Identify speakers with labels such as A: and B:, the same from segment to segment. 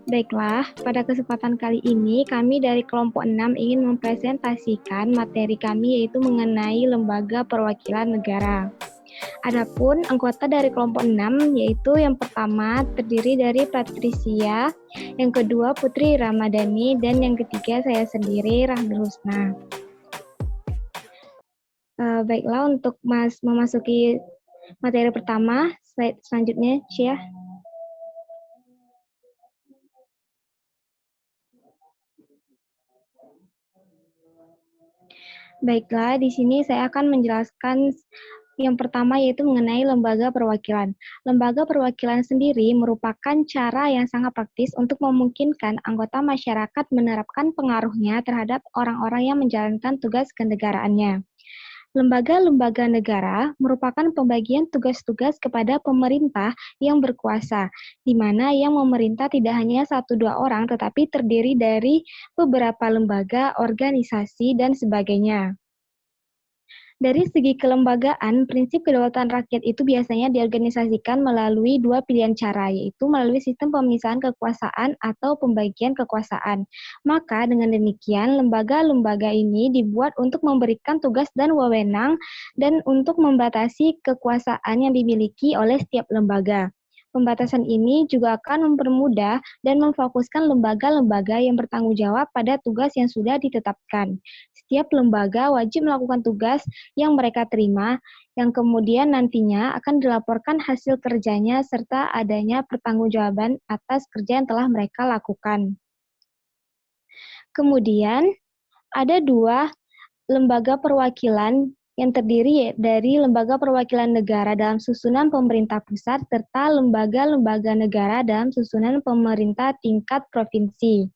A: Baiklah, pada kesempatan kali ini kami dari kelompok 6 ingin mempresentasikan materi kami yaitu mengenai lembaga perwakilan negara. Adapun anggota dari kelompok 6 yaitu yang pertama terdiri dari Patricia, yang kedua Putri Ramadhani, dan yang ketiga saya sendiri Rahmi Husna. Baiklah, untuk memasuki materi pertama, slide selanjutnya, Cia. Baiklah, di sini saya akan menjelaskan yang pertama yaitu mengenai lembaga perwakilan. Lembaga perwakilan sendiri merupakan cara yang sangat praktis untuk memungkinkan anggota masyarakat menerapkan pengaruhnya terhadap orang-orang yang menjalankan tugas kenegaraannya. Lembaga-lembaga negara merupakan pembagian tugas-tugas kepada pemerintah yang berkuasa, di mana yang memerintah tidak hanya 1-2 orang, tetapi terdiri dari beberapa lembaga, organisasi, dan sebagainya. Dari segi kelembagaan, prinsip kedaulatan rakyat itu biasanya diorganisasikan melalui 2 pilihan cara, yaitu melalui sistem pemisahan kekuasaan atau pembagian kekuasaan. Maka dengan demikian, lembaga-lembaga ini dibuat untuk memberikan tugas dan wewenang dan untuk membatasi kekuasaan yang dimiliki oleh setiap lembaga. Pembatasan ini juga akan mempermudah dan memfokuskan lembaga-lembaga yang bertanggung jawab pada tugas yang sudah ditetapkan. Setiap lembaga wajib melakukan tugas yang mereka terima, yang kemudian nantinya akan dilaporkan hasil kerjanya serta adanya pertanggungjawaban atas kerja yang telah mereka lakukan. Kemudian, ada 2 lembaga perwakilan yang terdiri dari lembaga perwakilan negara dalam susunan pemerintah pusat serta lembaga-lembaga negara dalam susunan pemerintah tingkat provinsi.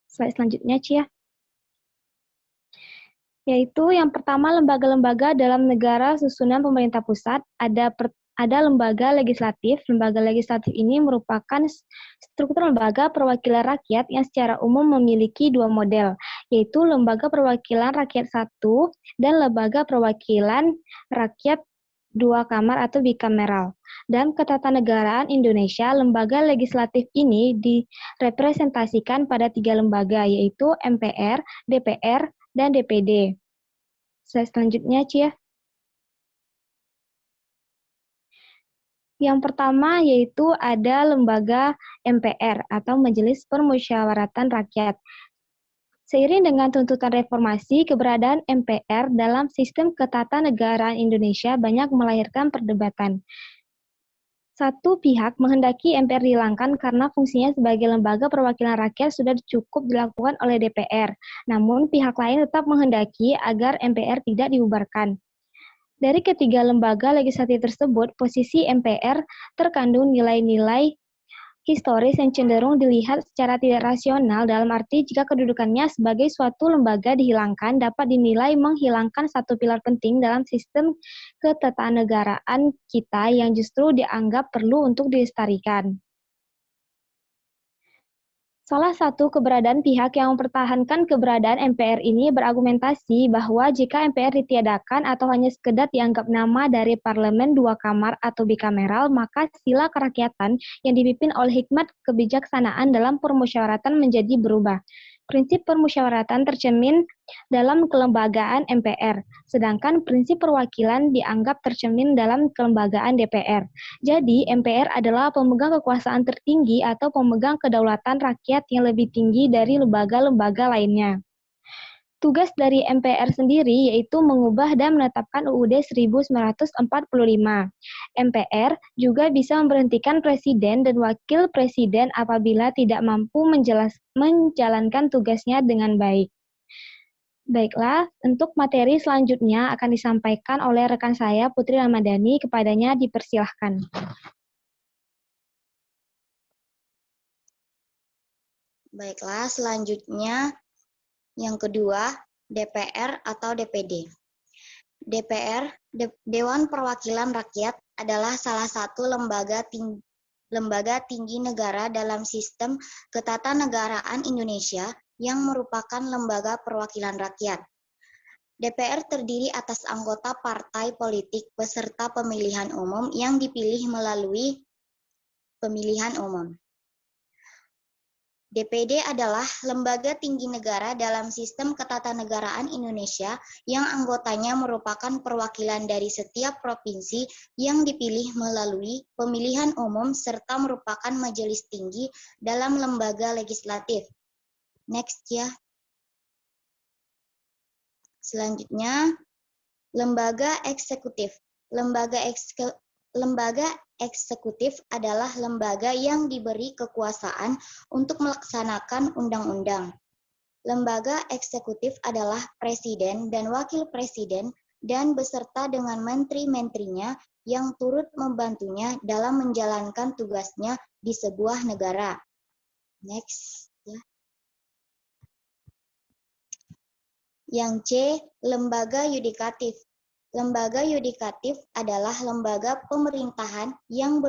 A: Slide selanjutnya, Cia. Yaitu yang pertama lembaga-lembaga dalam negara susunan pemerintah pusat, ada lembaga legislatif. Lembaga legislatif ini merupakan struktur lembaga perwakilan rakyat yang secara umum memiliki 2 model, yaitu lembaga perwakilan rakyat 1 dan lembaga perwakilan rakyat 2 kamar atau bikameral. Dalam ketatanegaraan Indonesia, lembaga legislatif ini direpresentasikan pada 3 lembaga, yaitu MPR, DPR, dan DPD. Selanjutnya, Cia. Yang pertama yaitu ada lembaga MPR atau Majelis Permusyawaratan Rakyat. Seiring dengan tuntutan reformasi, keberadaan MPR dalam sistem ketatanegaraan Indonesia banyak melahirkan perdebatan. Satu pihak menghendaki MPR dihilangkan karena fungsinya sebagai lembaga perwakilan rakyat sudah cukup dilakukan oleh DPR. Namun pihak lain tetap menghendaki agar MPR tidak dibubarkan. Dari ketiga lembaga legislatif tersebut, posisi MPR terkandung nilai-nilai historis yang cenderung dilihat secara tidak rasional, dalam arti jika kedudukannya sebagai suatu lembaga dihilangkan dapat dinilai menghilangkan satu pilar penting dalam sistem ketatanegaraan kita yang justru dianggap perlu untuk dilestarikan. Salah satu keberadaan pihak yang mempertahankan keberadaan MPR ini berargumentasi bahwa jika MPR ditiadakan atau hanya sekedar dianggap nama dari parlemen 2 kamar atau bikameral, maka sila kerakyatan yang dipimpin oleh hikmat kebijaksanaan dalam permusyawaratan menjadi berubah. Prinsip permusyawaratan tercermin dalam kelembagaan MPR, sedangkan prinsip perwakilan dianggap tercermin dalam kelembagaan DPR. Jadi, MPR adalah pemegang kekuasaan tertinggi atau pemegang kedaulatan rakyat yang lebih tinggi dari lembaga-lembaga lainnya. Tugas dari MPR sendiri yaitu mengubah dan menetapkan UUD 1945. MPR juga bisa memberhentikan presiden dan wakil presiden apabila tidak mampu menjalankan tugasnya dengan baik. Baiklah, untuk materi selanjutnya akan disampaikan oleh rekan saya Putri Ramadhani, kepadanya dipersilahkan.
B: Baiklah, selanjutnya yang kedua, DPR atau DPD. DPR, Dewan Perwakilan Rakyat, adalah salah satu lembaga tinggi negara dalam sistem ketatanegaraan Indonesia yang merupakan lembaga perwakilan rakyat. DPR terdiri atas anggota partai politik peserta pemilihan umum yang dipilih melalui pemilihan umum. DPD adalah lembaga tinggi negara dalam sistem ketatanegaraan Indonesia yang anggotanya merupakan perwakilan dari setiap provinsi yang dipilih melalui pemilihan umum serta merupakan majelis tinggi dalam lembaga legislatif. Next ya. Selanjutnya, lembaga eksekutif. Lembaga eksekutif adalah lembaga yang diberi kekuasaan untuk melaksanakan undang-undang. Lembaga eksekutif adalah presiden dan wakil presiden dan beserta dengan menteri-menterinya yang turut membantunya dalam menjalankan tugasnya di sebuah negara. Next. Ya. Yang C, lembaga yudikatif. Lembaga yudikatif adalah lembaga pemerintahan yang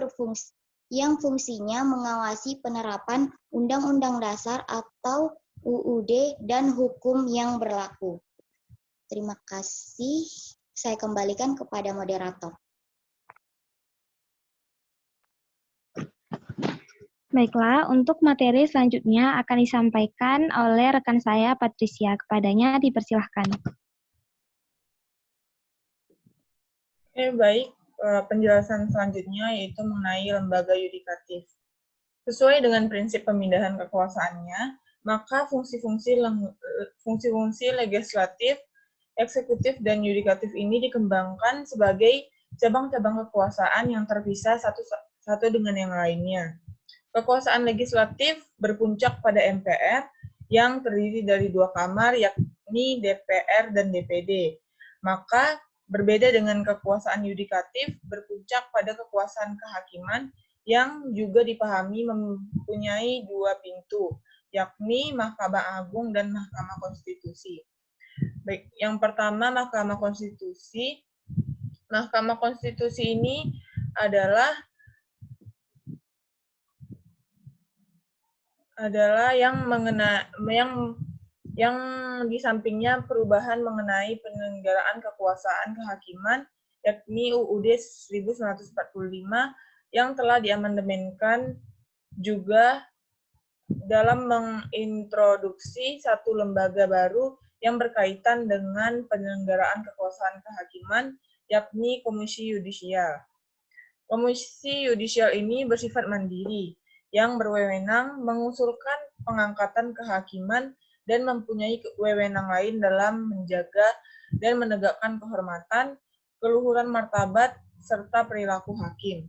B: fungsinya mengawasi penerapan Undang-Undang Dasar atau UUD dan hukum yang berlaku. Terima kasih. Saya kembalikan kepada moderator.
A: Baiklah, untuk materi selanjutnya akan disampaikan oleh rekan saya, Patricia. Kepadanya dipersilahkan.
C: Baik, penjelasan selanjutnya yaitu mengenai lembaga yudikatif. Sesuai dengan prinsip pemindahan kekuasaannya, maka fungsi-fungsi legislatif, eksekutif, dan yudikatif ini dikembangkan sebagai cabang-cabang kekuasaan yang terpisah satu dengan yang lainnya. Kekuasaan legislatif berpuncak pada MPR yang terdiri dari 2 kamar, yakni DPR dan DPD. Maka berbeda dengan kekuasaan yudikatif, berpuncak pada kekuasaan kehakiman yang juga dipahami mempunyai 2 pintu, yakni Mahkamah Agung dan Mahkamah Konstitusi. Baik, yang pertama Mahkamah Konstitusi. Mahkamah Konstitusi ini adalah yang di sampingnya perubahan mengenai penyelenggaraan kekuasaan kehakiman, yakni UUD 1945 yang telah diamandemenkan juga dalam mengintroduksi satu lembaga baru yang berkaitan dengan penyelenggaraan kekuasaan kehakiman, yakni Komisi Yudisial. Komisi Yudisial ini bersifat mandiri, yang berwenang mengusulkan pengangkatan kehakiman dan mempunyai wewenang lain dalam menjaga dan menegakkan kehormatan, keluhuran martabat, serta perilaku hakim.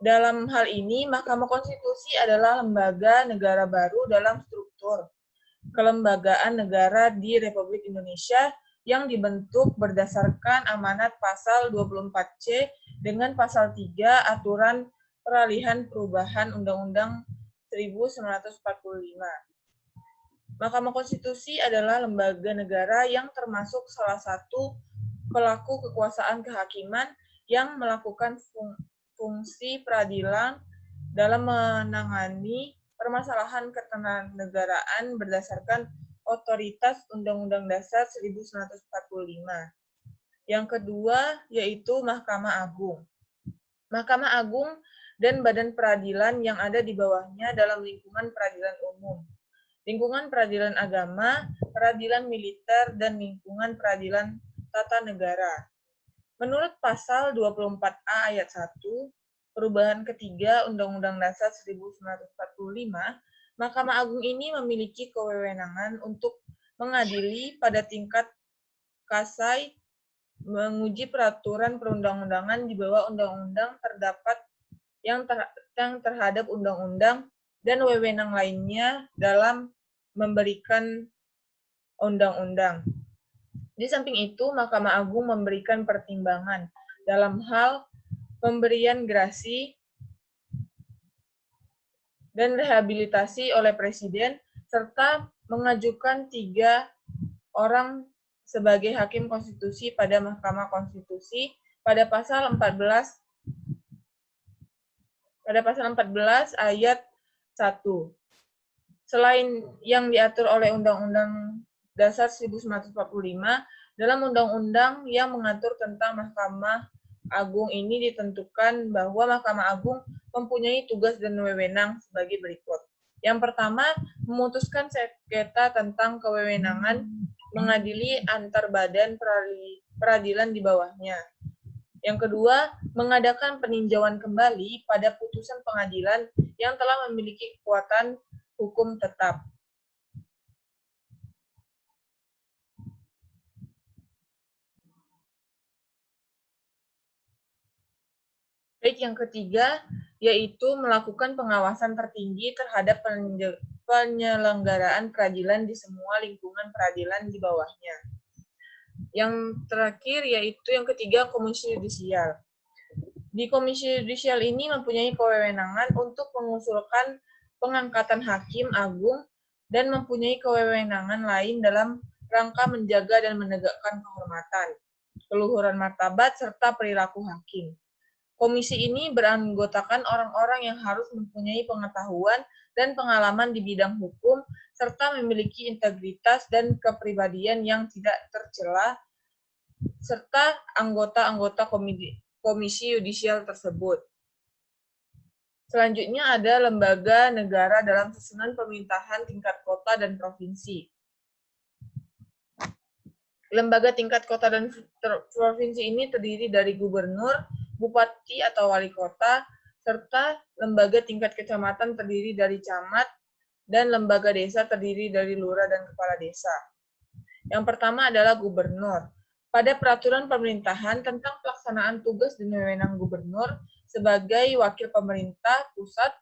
C: Dalam hal ini, Mahkamah Konstitusi adalah lembaga negara baru dalam struktur kelembagaan negara di Republik Indonesia yang dibentuk berdasarkan amanat pasal 24C dengan pasal 3 aturan peralihan perubahan Undang-Undang 1945. Mahkamah Konstitusi adalah lembaga negara yang termasuk salah satu pelaku kekuasaan kehakiman yang melakukan fungsi peradilan dalam menangani permasalahan ketenaganegaraan berdasarkan otoritas Undang-Undang Dasar 1945. Yang kedua yaitu Mahkamah Agung. Mahkamah Agung dan badan peradilan yang ada di bawahnya dalam lingkungan peradilan umum, lingkungan peradilan agama, peradilan militer, dan lingkungan peradilan tata negara. Menurut pasal 24A ayat 1, perubahan ketiga Undang-Undang Dasar 1945, Mahkamah Agung ini memiliki kewenangan untuk mengadili pada tingkat kasai, menguji peraturan perundang-undangan di bawah undang-undang terdapat yang terhadap undang-undang dan wewenang lainnya dalam memberikan undang-undang. Di samping itu, Mahkamah Agung memberikan pertimbangan dalam hal pemberian grasi dan rehabilitasi oleh Presiden, serta mengajukan 3 orang sebagai Hakim Konstitusi pada Mahkamah Konstitusi pada pasal 14 ayat 1. Selain yang diatur oleh Undang-Undang Dasar 1945, dalam undang-undang yang mengatur tentang Mahkamah Agung ini ditentukan bahwa Mahkamah Agung mempunyai tugas dan wewenang sebagai berikut. Yang pertama, memutuskan sengketa tentang kewewenangan mengadili antar badan peradilan di bawahnya. Yang kedua, mengadakan peninjauan kembali pada putusan pengadilan yang telah memiliki kekuatan hukum tetap. Baik, yang ketiga, yaitu melakukan pengawasan tertinggi terhadap penyelenggaraan peradilan di semua lingkungan peradilan di bawahnya. Yang terakhir, yaitu yang ketiga, Komisi Yudisial. Di Komisi Yudisial ini mempunyai kewenangan untuk mengusulkan pengangkatan hakim agung dan mempunyai kewenangan lain dalam rangka menjaga dan menegakkan kehormatan, keluhuran martabat, serta perilaku hakim. Komisi ini beranggotakan orang-orang yang harus mempunyai pengetahuan dan pengalaman di bidang hukum, serta memiliki integritas dan kepribadian yang tidak tercela, serta anggota-anggota Komisi Yudisial tersebut. Selanjutnya ada lembaga negara dalam susunan pemerintahan tingkat kota dan provinsi. Lembaga tingkat kota dan provinsi ini terdiri dari gubernur, bupati atau wali kota, serta lembaga tingkat kecamatan terdiri dari camat, dan lembaga desa terdiri dari lurah dan kepala desa. Yang pertama adalah gubernur. Pada peraturan pemerintahan tentang pelaksanaan tugas dan wewenang gubernur sebagai wakil pemerintah pusat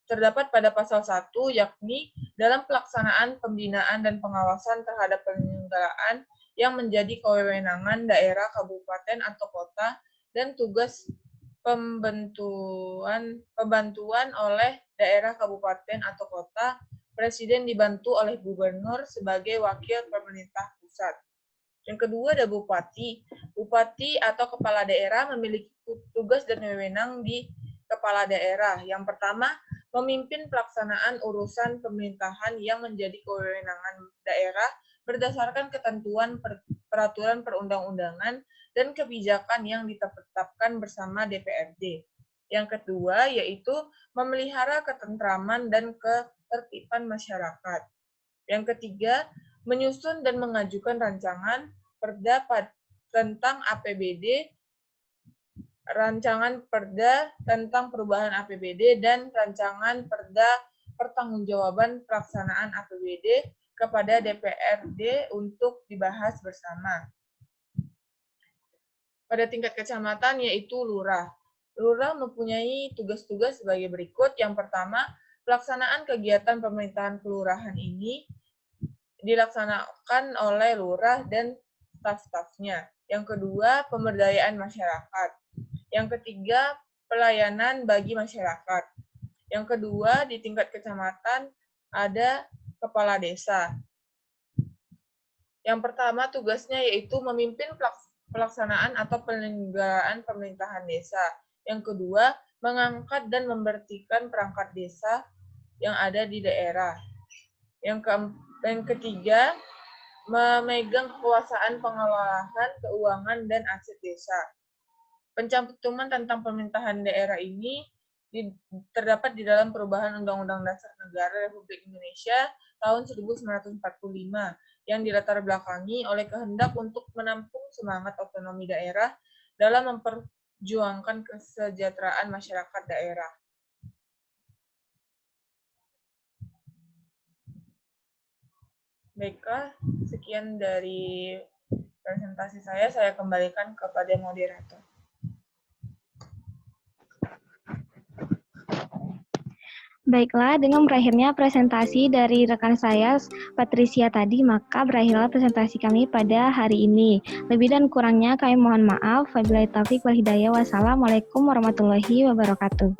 C: terdapat pada pasal 1, yakni dalam pelaksanaan pembinaan dan pengawasan terhadap penyelenggaraan yang menjadi kewenangan daerah, kabupaten, atau kota, dan tugas pembantuan oleh daerah, kabupaten, atau kota, presiden dibantu oleh gubernur sebagai wakil pemerintah pusat. Yang kedua ada bupati. Bupati atau kepala daerah memiliki tugas dan wewenang di kepala daerah. Yang pertama, memimpin pelaksanaan urusan pemerintahan yang menjadi kewenangan daerah berdasarkan ketentuan peraturan perundang-undangan dan kebijakan yang ditetapkan bersama DPRD. Yang kedua, yaitu memelihara ketentraman dan ketertiban masyarakat. Yang ketiga, menyusun dan mengajukan rancangan perda tentang APBD, rancangan perda tentang perubahan APBD, dan rancangan perda pertanggungjawaban pelaksanaan APBD kepada DPRD untuk dibahas bersama. Pada tingkat kecamatan yaitu lurah. Lurah mempunyai tugas-tugas sebagai berikut. Yang pertama, pelaksanaan kegiatan pemerintahan kelurahan ini dilaksanakan oleh lurah dan staf-stafnya. Yang kedua, pemberdayaan masyarakat. Yang ketiga, pelayanan bagi masyarakat. Yang kedua, di tingkat kecamatan ada kepala desa. Yang pertama, tugasnya yaitu memimpin pelaksanaan atau penyelenggaraan pemerintahan desa. Yang kedua, mengangkat dan memberhentikan perangkat desa yang ada di daerah. Yang ketiga, memegang kekuasaan pengelolaan keuangan dan aset desa. Pencantuman tentang pemerintahan daerah ini terdapat di dalam perubahan Undang-Undang Dasar Negara Republik Indonesia tahun 1945 yang dilatar belakangi oleh kehendak untuk menampung semangat otonomi daerah dalam memperjuangkan kesejahteraan masyarakat daerah. Baiklah, sekian dari presentasi saya kembalikan kepada moderator.
A: Baiklah, dengan berakhirnya presentasi dari rekan saya, Patricia tadi, maka berakhirlah presentasi kami pada hari ini. Lebih dan kurangnya kami mohon maaf. Wabillahi taufiq wal hidayah. Wassalamualaikum warahmatullahi wabarakatuh.